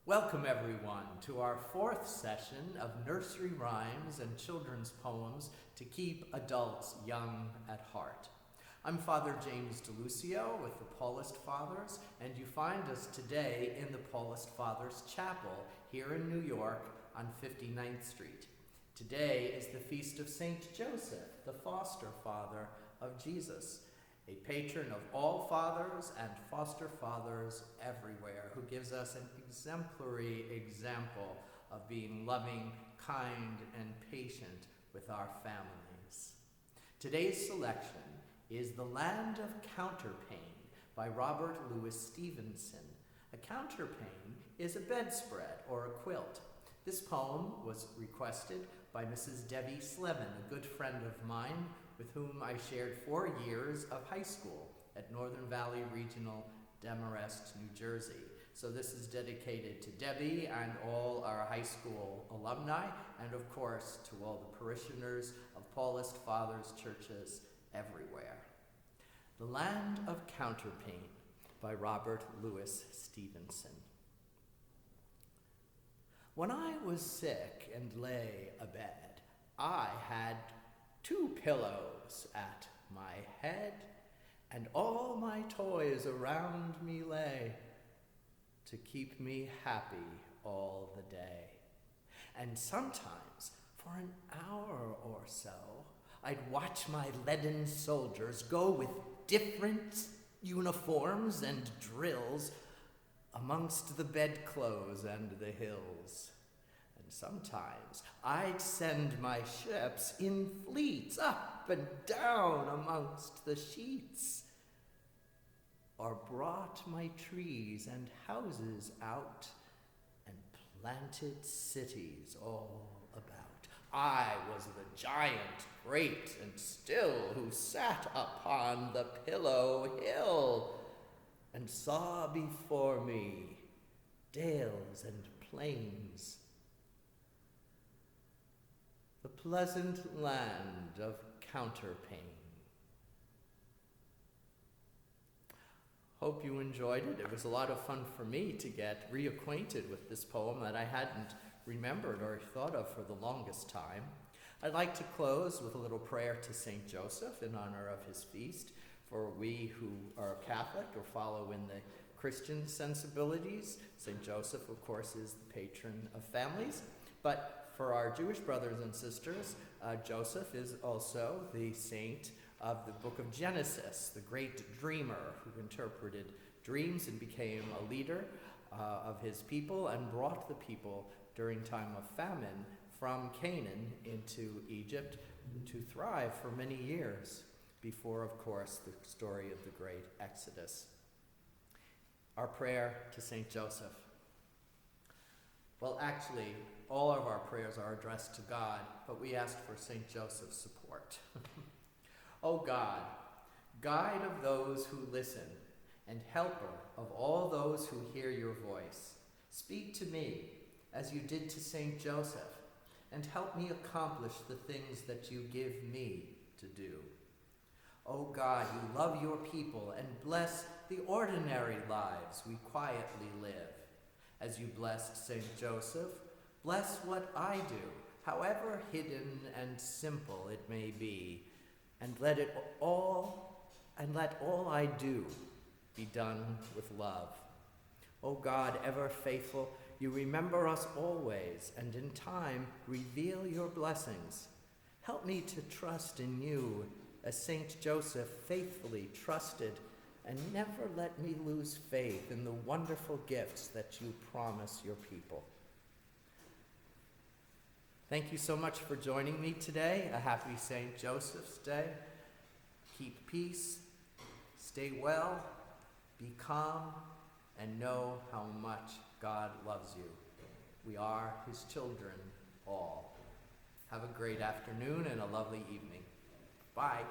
Welcome everyone to our fourth session of nursery rhymes and children's poems to keep adults young at heart. I'm Father James DeLucio with the Paulist Fathers, and you find us today in the Paulist Fathers Chapel here in New York on 59th Street. Today is the feast of Saint Joseph, the foster father of Jesus, a patron of all fathers and foster fathers everywhere, who gives us an exemplary example of being loving, kind, and patient with our families. Today's selection is The Land of Counterpane by Robert Louis Stevenson. A counterpane is a bedspread or a quilt. This poem was requested by Mrs. Debbie Slevin, a good friend of mine, with whom I shared 4 years of high school at Northern Valley Regional, Demarest, New Jersey. So this is dedicated to Debbie and all our high school alumni, and of course to all the parishioners of Paulist Fathers churches everywhere. The Land of Counterpane by Robert Louis Stevenson. When I was sick and lay abed, I had 2 pillows at my head, and all my toys around me lay to keep me happy all the day. And sometimes, for an hour or so, I'd watch my leaden soldiers go with different uniforms and drills amongst the bedclothes and the hills. Sometimes I'd send my ships in fleets up and down amongst the sheets, or brought my trees and houses out and planted cities all about. I was the giant great and still, who sat upon the pillow hill and saw before me dales and plains, the pleasant land of Counterpane. Hope you enjoyed it. It was a lot of fun for me to get reacquainted with this poem that I hadn't remembered or thought of for the longest time. I'd like to close with a little prayer to Saint Joseph in honor of his feast. For we who are Catholic or follow in the Christian sensibilities, Saint Joseph, of course, is the patron of families. But for our Jewish brothers and sisters, Joseph is also the saint of the book of Genesis, the great dreamer who interpreted dreams and became a leader of his people and brought the people during time of famine from Canaan into Egypt to thrive for many years before, of course, the story of the great Exodus. Our prayer to Saint Joseph. Well, actually, all of our prayers are addressed to God, but we ask for St. Joseph's support. O God, guide of those who listen, and helper of all those who hear your voice, speak to me as you did to St. Joseph, and help me accomplish the things that you give me to do. O God, you love your people and bless the ordinary lives we quietly live. As you blessed St. Joseph, bless what I do, however hidden and simple it may be, and let all I do be done with love. O God, ever faithful, you remember us always, and in time reveal your blessings. Help me to trust in you as Saint Joseph faithfully trusted, and never let me lose faith in the wonderful gifts that you promise your people. Thank you so much for joining me today. A happy St. Joseph's Day. Keep peace, stay well, be calm, and know how much God loves you. We are his children all. Have a great afternoon and a lovely evening. Bye.